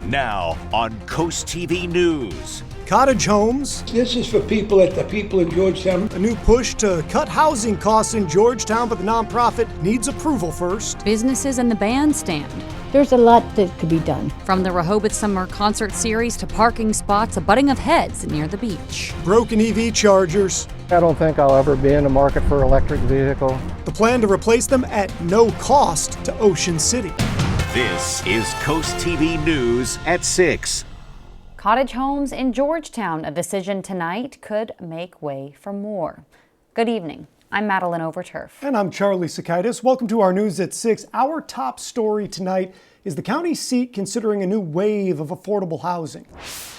Now on CoastTV News. Cottage homes. This is for people in Georgetown. A new push to cut housing costs in Georgetown, but the nonprofit needs approval first. Businesses and the bandstand. There's a lot that could be done. From the Rehoboth Summer Concert Series to parking spots, a butting of heads near the beach. Broken EV chargers. I don't think I'll ever be in the market for an electric vehicle. The plan to replace them at no cost to Ocean City. This is CoastTV News at 6. Cottage homes in Georgetown. A decision tonight could make way for more. Good evening. I'm Madeline Overturf. And I'm Charlie Sakaitis. Welcome to our News at 6. Our top story tonight is the county seat considering a new wave of affordable housing.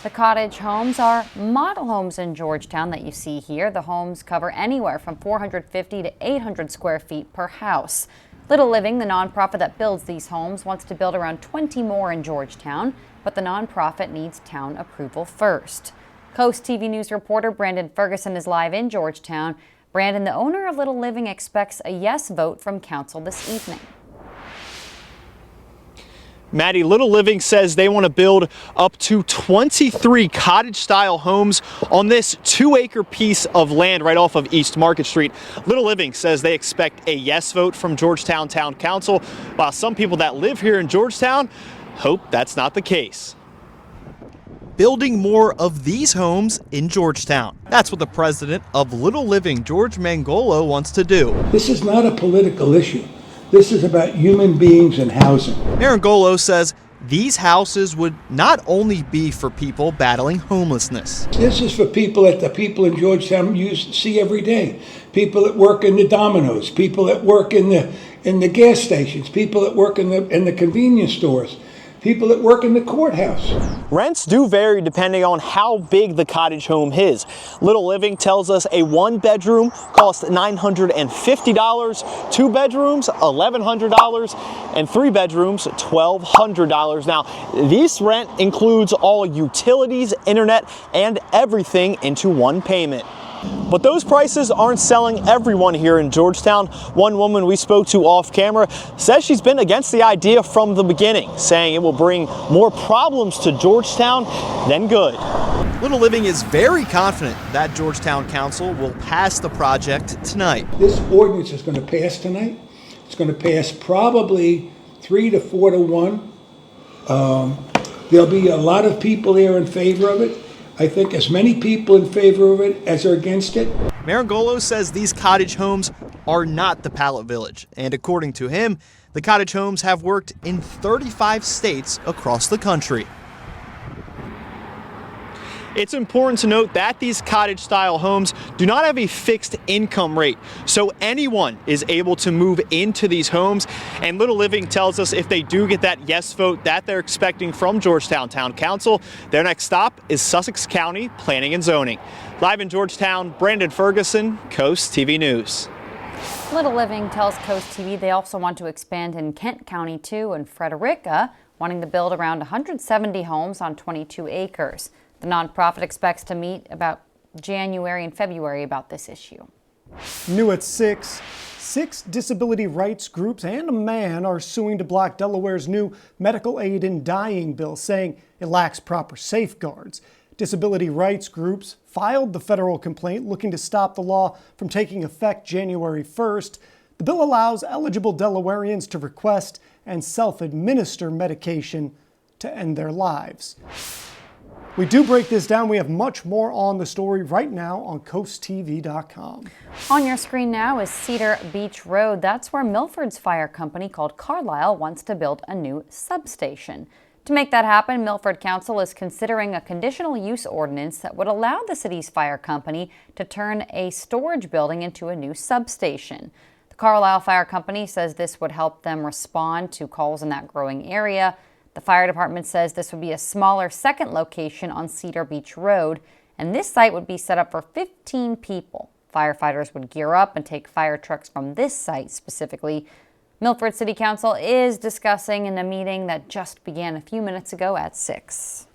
The cottage homes are model homes in Georgetown that you see here. The homes cover anywhere from 450 to 800 square feet per house. Little Living, the nonprofit that builds these homes, wants to build around 20 more in Georgetown, but the nonprofit needs town approval first. Coast TV News reporter Brandon Ferguson is live in Georgetown. Brandon, the owner of Little Living, expects a yes vote from council this evening. Maddie, Little Living says they want to build up to 23 cottage-style homes on this 2-acre piece of land right off of East Market Street. Little Living says they expect a yes vote from Georgetown Town Council, while some people that live here in Georgetown hope that's not the case. Building more of these homes in Georgetown. That's what the president of Little Living, George Mangolo, wants to do. This is not a political issue. This is about human beings and housing. Mangolo says these houses would not only be for people battling homelessness. This is for people that the people in Georgetown see every day. People that work in the Domino's, people that work in the gas stations, people that work in the convenience stores, people that work in the courthouse. Rents do vary depending on how big the cottage home is. Little Living tells us a 1-bedroom costs $950, 2 bedrooms $1,100, and 3 bedrooms $1,200. Now, this rent includes all utilities, internet, and everything into one payment. But those prices aren't selling everyone here in Georgetown. One woman we spoke to off camera says she's been against the idea from the beginning, saying it will bring more problems to Georgetown than good. Little Living is very confident that Georgetown Council will pass the project tonight. This ordinance is going to pass tonight. It's going to pass probably 3 to 4 to 1. There'll be a lot of people there in favor of it. I think as many people in favor of it as are against it. Mangolo says these cottage homes are not the Pallet Village, and according to him, the cottage homes have worked in 35 states across the country. It's important to note that these cottage-style homes do not have a fixed income rate, so anyone is able to move into these homes. And Little Living tells us if they do get that yes vote that they're expecting from Georgetown Town Council, their next stop is Sussex County Planning and Zoning. Live in Georgetown, Brandon Ferguson, Coast TV News. Little Living tells Coast TV they also want to expand in Kent County too, and Frederica, wanting to build around 170 homes on 22 acres. The nonprofit expects to meet about January and February about this issue. New at 6. 6 disability rights groups and a man are suing to block Delaware's new medical aid in dying bill, saying it lacks proper safeguards. Disability rights groups filed the federal complaint looking to stop the law from taking effect January 1st. The bill allows eligible Delawareans to request and self-administer medication to end their lives. We do break this down. We have much more on the story right now on CoastTV.com. On your screen now is Cedar Beach Road. That's where Milford's fire company called Carlisle wants to build a new substation. To make that happen, Milford Council is considering a conditional use ordinance that would allow the city's fire company to turn a storage building into a new substation. The Carlisle Fire Company says this would help them respond to calls in that growing area. The fire department says this would be a smaller second location on Cedar Beach Road, and this site would be set up for 15 people. Firefighters would gear up and take fire trucks from this site specifically. Milford City Council is discussing in a meeting that just began a few minutes ago at 6.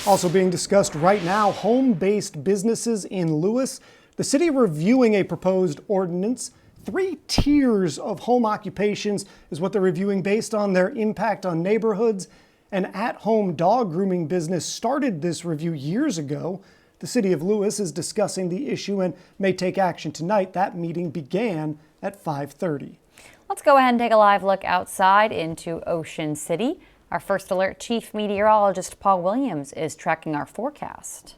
Also being discussed right now, home-based businesses in Lewis. The city reviewing a proposed ordinance. 3 tiers of home occupations is what they're reviewing based on their impact on neighborhoods. An at-home dog grooming business started this review years ago. The city of Lewis is discussing the issue and may take action tonight. That meeting began at 5:30. Let's go ahead and take a live look outside into Ocean City. Our First Alert Chief Meteorologist Paul Williams is tracking our forecast.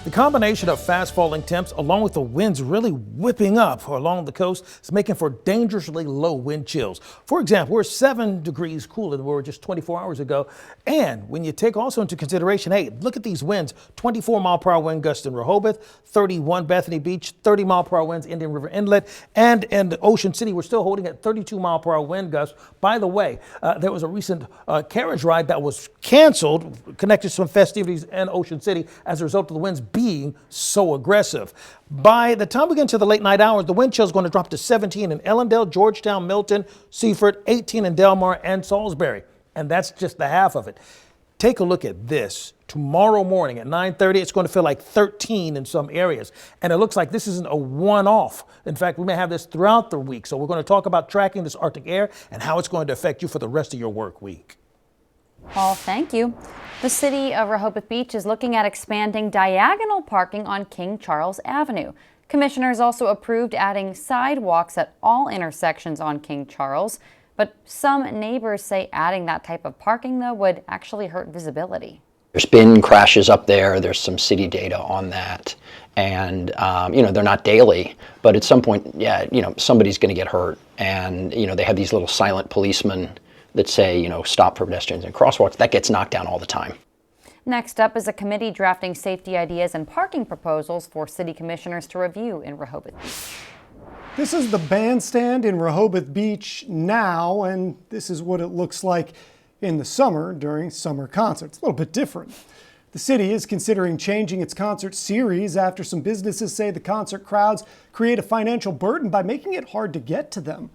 The combination of fast falling temps along with the winds really whipping up along the coast is making for dangerously low wind chills. For example, we're 7 degrees cooler than we were just 24 hours ago. And when you take also into consideration, hey, look at these winds, 24-mile-per-hour wind gusts in Rehoboth, 31 Bethany Beach, 30-mile-per-hour winds Indian River Inlet, and in Ocean City, we're still holding at 32-mile-per-hour wind gusts. By the way, there was a recent carriage ride that was canceled connected to some festivities in Ocean City as a result of the winds being so aggressive. By the time we get into the late night hours, the wind chill is going to drop to 17 in Ellendale, Georgetown, Milton, Seaford, 18 in Delmar and Salisbury. And that's just the half of it. Take a look at this. Tomorrow morning at 9:30, it's going to feel like 13 in some areas. And it looks like this isn't a one-off. In fact, we may have this throughout the week. So we're going to talk about tracking this Arctic air and how it's going to affect you for the rest of your work week. Paul, thank you. The city of Rehoboth Beach is looking at expanding diagonal parking on King Charles Avenue. Commissioners also approved adding sidewalks at all intersections on King Charles. But some neighbors say adding that type of parking, though, would actually hurt visibility. There's been crashes up there. There's some city data on that. And, they're not daily, but at some point, somebody's going to get hurt. And, they have these little silent policemen that say, stop for pedestrians and crosswalks. That gets knocked down all the time. Next up is a committee drafting safety ideas and parking proposals for city commissioners to review in Rehoboth Beach. This is the bandstand in Rehoboth Beach now, and this is what it looks like in the summer during summer concerts. A little bit different. The city is considering changing its concert series after some businesses say the concert crowds create a financial burden by making it hard to get to them.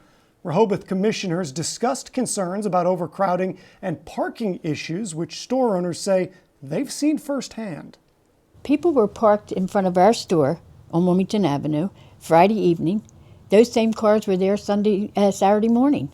Rehoboth commissioners discussed concerns about overcrowding and parking issues, which store owners say they've seen firsthand. People were parked in front of our store on Wilmington Avenue Friday evening. Those same cars were there Saturday morning.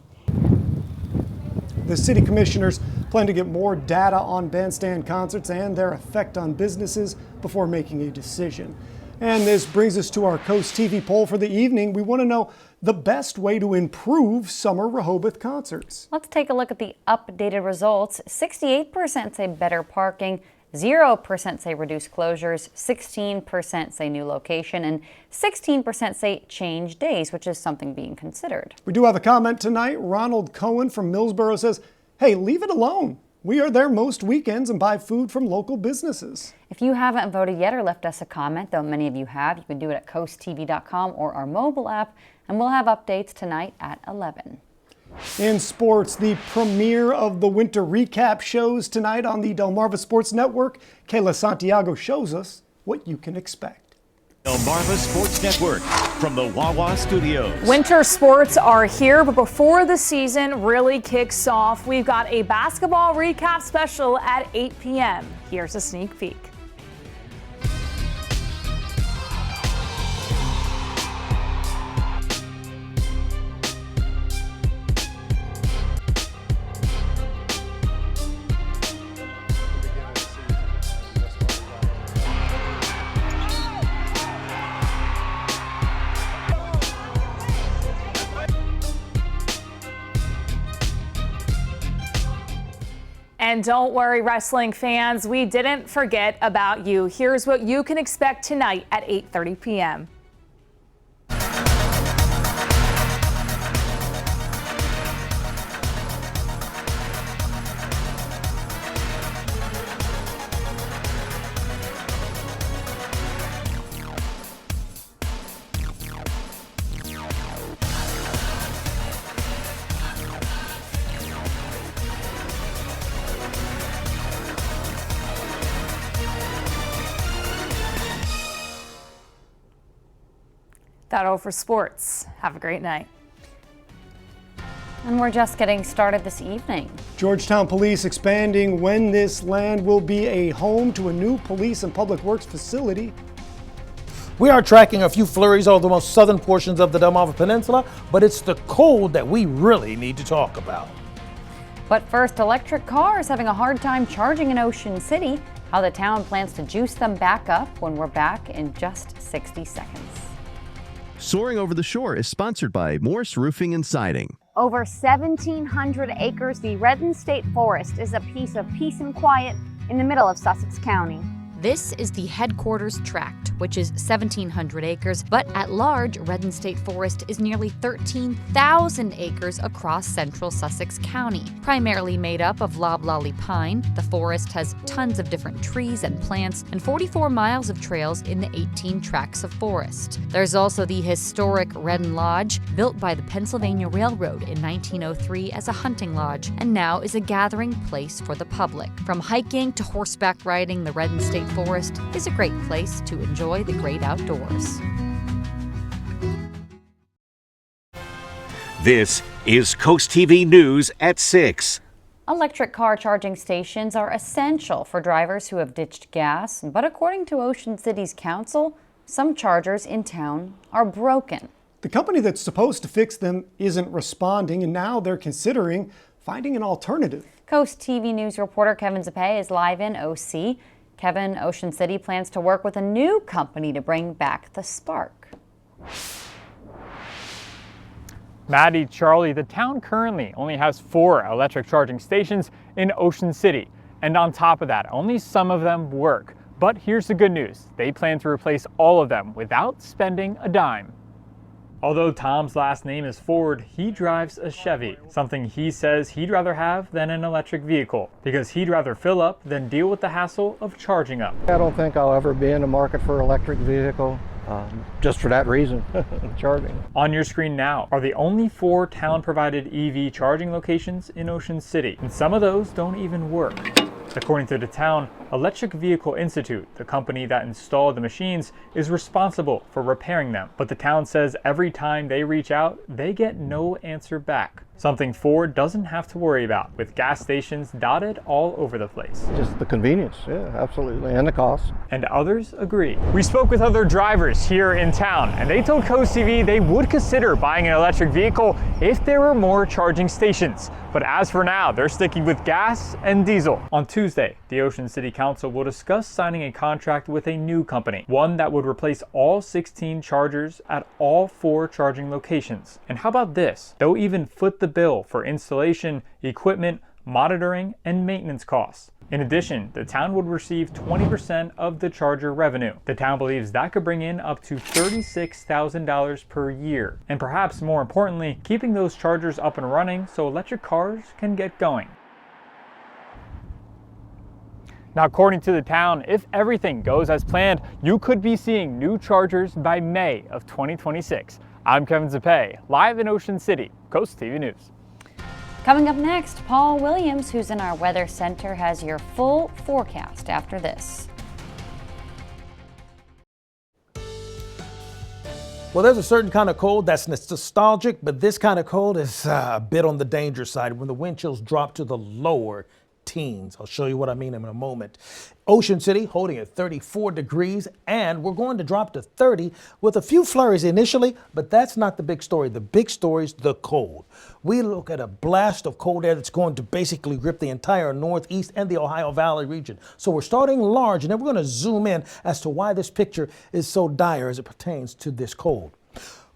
The city commissioners plan to get more data on bandstand concerts and their effect on businesses before making a decision. And this brings us to our CoastTV poll for the evening. We want to know the best way to improve summer Rehoboth concerts. Let's take a look at the updated results. 68% say better parking, 0% say reduced closures, 16% say new location, and 16% say change days, which is something being considered. We do have a comment tonight. Ronald Cohen from Millsboro says, hey, leave it alone. We are there most weekends and buy food from local businesses. If you haven't voted yet or left us a comment, though many of you have, you can do it at coasttv.com or our mobile app, and we'll have updates tonight at 11. In sports, the premiere of the winter recap shows tonight on the Delmarva Sports Network. Kayla Santiago shows us what you can expect. Delmarva Sports Network from the Wawa Studios. Winter sports are here, but before the season really kicks off, we've got a basketball recap special at 8 p.m. Here's a sneak peek. And don't worry, wrestling fans, we didn't forget about you. Here's what you can expect tonight at 8:30 p.m. That's all for sports. Have a great night. And we're just getting started this evening. Georgetown police expanding when this land will be a home to a new police and public works facility. We are tracking a few flurries over the most southern portions of the Delmarva Peninsula, but it's the cold that we really need to talk about. But first, electric cars having a hard time charging in Ocean City. How the town plans to juice them back up when we're back in just 60 seconds. Soaring Over the Shore is sponsored by Morse Roofing and Siding. Over 1,700 acres, the Redden State Forest is a piece of peace and quiet in the middle of Sussex County. This is the headquarters tract, which is 1,700 acres, but at large, Redden State Forest is nearly 13,000 acres across central Sussex County. Primarily made up of loblolly pine, the forest has tons of different trees and plants and 44 miles of trails in the 18 tracts of forest. There's also the historic Redden Lodge, built by the Pennsylvania Railroad in 1903 as a hunting lodge, and now is a gathering place for the public. From hiking to horseback riding, the Redden State Forest is a great place to enjoy the great outdoors. This is Coast TV News at 6. Electric car charging stations are essential for drivers who have ditched gas, but according to Ocean City's council, some chargers in town are broken. The company that's supposed to fix them isn't responding, and now they're considering finding an alternative. Coast TV News reporter Kevin Zappe is live in OC. Kevin, Ocean City plans to work with a new company to bring back the spark. Maddie, Charlie, the town currently only has 4 electric charging stations in Ocean City. And on top of that, only some of them work. But here's the good news. They plan to replace all of them without spending a dime. Although Tom's last name is Ford, he drives a Chevy, something he says he'd rather have than an electric vehicle, because he'd rather fill up than deal with the hassle of charging up. I don't think I'll ever be in the market for an electric vehicle, just for that reason, charging. On your screen now are the only 4 town-provided EV charging locations in Ocean City, and some of those don't even work. According to the town, Electric Vehicle Institute, the company that installed the machines, is responsible for repairing them. But the town says every time they reach out, they get no answer back. Something Ford doesn't have to worry about, with gas stations dotted all over the place. Just the convenience, yeah, absolutely, and the cost. And others agree. We spoke with other drivers here in town, and they told Coast TV they would consider buying an electric vehicle if there were more charging stations. But as for now, they're sticking with gas and diesel. On Tuesday, the Ocean City Council will discuss signing a contract with a new company, one that would replace all 16 chargers at all 4 charging locations. And how about this? They'll even foot the bill for installation, equipment, monitoring, and maintenance costs. In addition, the town would receive 20% of the charger revenue. The town believes that could bring in up to $36,000 per year. And perhaps more importantly, keeping those chargers up and running so electric cars can get going. Now, according to the town, if everything goes as planned, you could be seeing new chargers by May of 2026. I'm Kevin Zappe, live in Ocean City, Coast TV News. Coming up next, Paul Williams, who's in our weather center, has your full forecast after this. Well, there's a certain kind of cold that's nostalgic, but this kind of cold is a bit on the danger side when the wind chills drop to the lower teens. I'll show you what I mean in a moment. Ocean City holding at 34 degrees, and we're going to drop to 30 with a few flurries initially, but that's not the big story. The big story is the cold. We look at a blast of cold air that's going to basically grip the entire Northeast and the Ohio Valley region. So we're starting large, and then we're going to zoom in as to why this picture is so dire as it pertains to this cold.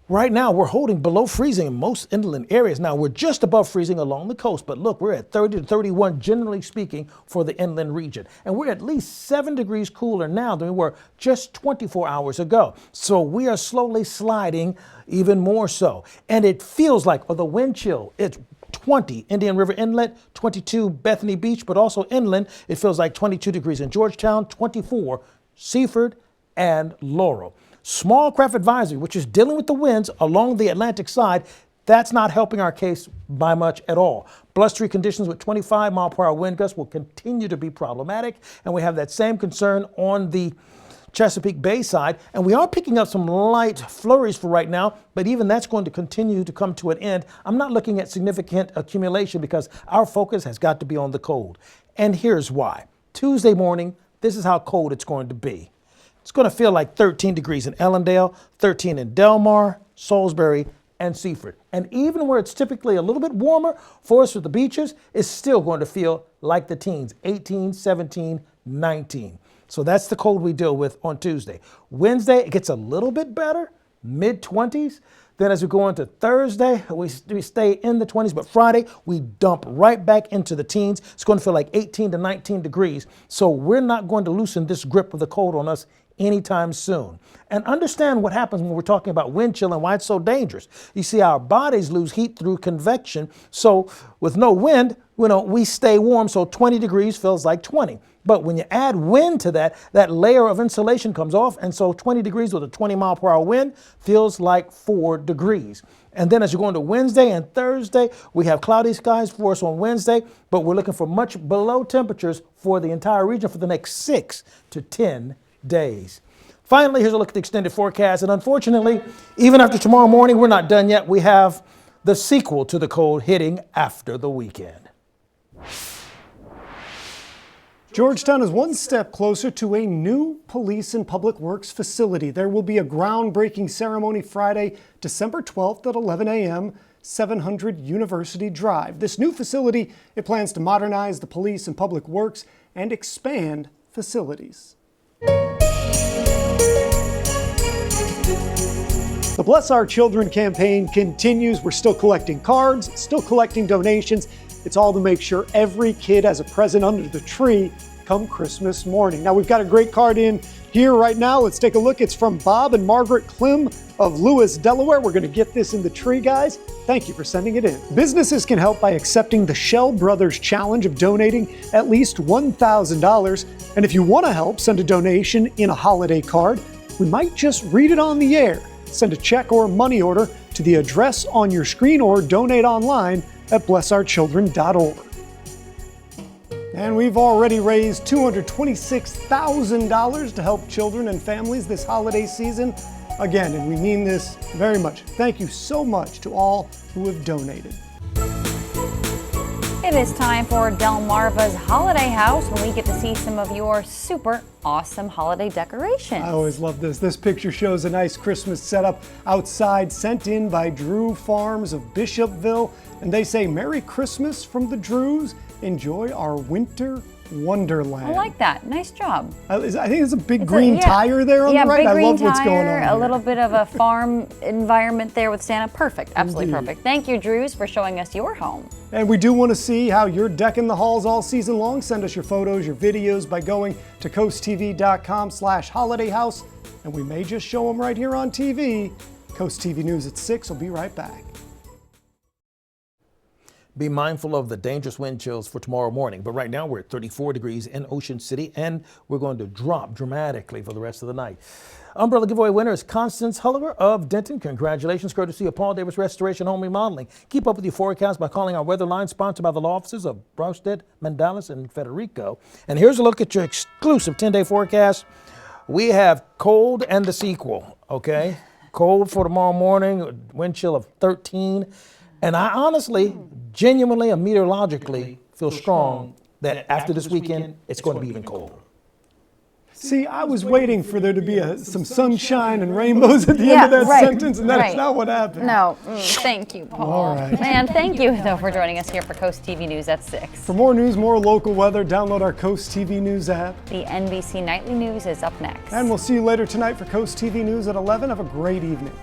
Right now, we're holding below freezing in most inland areas. Now, we're just above freezing along the coast, but look, we're at 30 to 31, generally speaking, for the inland region. And we're at least 7 degrees cooler now than we were just 24 hours ago. So we are slowly sliding even more so. And it feels like, the wind chill, it's 20 Indian River Inlet, 22 Bethany Beach, but also inland, it feels like 22 degrees in Georgetown, 24 Seaford and Laurel. Small craft advisory, which is dealing with the winds along the Atlantic side, that's not helping our case by much at all. Blustery conditions with 25-mile-per-hour wind gusts will continue to be problematic, and we have that same concern on the Chesapeake Bay side, and we are picking up some light flurries for right now, but even that's going to continue to come to an end. I'm not looking at significant accumulation because our focus has got to be on the cold. And here's why. Tuesday morning, this is how cold it's going to be. It's going to feel like 13 degrees in Ellendale, 13 in Delmar, Salisbury, and Seaford. And even where it's typically a little bit warmer for us at the beaches, it's still going to feel like the teens, 18, 17, 19. So that's the cold we deal with on Tuesday. Wednesday, it gets a little bit better, mid-20s. Then as we go into Thursday, we stay in the 20s, but Friday, we dump right back into the teens. It's going to feel like 18 to 19 degrees. So we're not going to loosen this grip of the cold on us anytime soon. And understand what happens when we're talking about wind chill and why it's so dangerous. You see, our bodies lose heat through convection. So with no wind, we stay warm, so 20 degrees feels like 20. But when you add wind to that, that layer of insulation comes off, and so 20 degrees with a 20-mile-per-hour wind feels like 4 degrees. And then as you go into Wednesday and Thursday, we have cloudy skies for us on Wednesday, but we're looking for much below temperatures for the entire region for the next 6 to 10 days. Finally, here's a look at the extended forecast. And unfortunately, even after tomorrow morning, we're not done yet. We have the sequel to the cold hitting after the weekend. Georgetown is one step closer to a new police and public works facility. There will be a groundbreaking ceremony Friday, December 12th at 11 a.m., 700 University Drive. This new facility, it plans to modernize the police and public works and expand facilities. The Bless Our Children campaign continues. We're still collecting cards, still collecting donations. It's all to make sure every kid has a present under the tree come Christmas morning. Now we've got a great card in here right now. Let's take a look. It's from Bob and Margaret Klim of Lewis, Delaware. We're going to get this in the tree, guys. Thank you for sending it in. Businesses can help by accepting the Shell Brothers Challenge of donating at least $1,000. And if you want to help send a donation in a holiday card, we might just read it on the air. Send a check or money order to the address on your screen or donate online at blessourchildren.org. And we've already raised $226,000 to help children and families this holiday season. Again, and we mean this very much. Thank you so much to all who have donated. It is time for Delmarva's Holiday House, when we get to see some of your super awesome holiday decorations. I always love this. This picture shows a nice Christmas setup outside, sent in by Drew Farms of Bishopville. And they say, Merry Christmas from the Drews. Enjoy our winter wonderland. I like that. Nice job. I think there's a big green tire there on the right. I love what's going on. A little bit of a farm environment there with Santa. Perfect. Absolutely perfect. Thank you, Drews, for showing us your home. And we do want to see how you're decking the halls all season long. Send us your photos, your videos by going to coasttv.com/holidayhouse. And we may just show them right here on TV. Coast TV News at 6 will be right back. Be mindful of the dangerous wind chills for tomorrow morning. But right now we're at 34 degrees in Ocean City, and we're going to drop dramatically for the rest of the night. Umbrella giveaway winner is Constance Hulliver of Denton. Congratulations, courtesy of Paul Davis Restoration Home Remodeling. Keep up with your forecast by calling our weather line, sponsored by the law offices of Browstead, Mandalis, and Federico. And here's a look at your exclusive 10-day forecast. We have cold and the sequel, okay? Cold for tomorrow morning, wind chill of 13. And I honestly, genuinely and meteorologically feel strong that after this weekend, it's going to be even colder. See, I was waiting for there to be some sunshine and rainbows at the end of that sentence, and that's not what happened. No, thank you, Paul. All right. And thank you, though, for joining us here for Coast TV News at 6. For more news, more local weather, download our Coast TV News app. The NBC Nightly News is up next. And we'll see you later tonight for Coast TV News at 11. Have a great evening.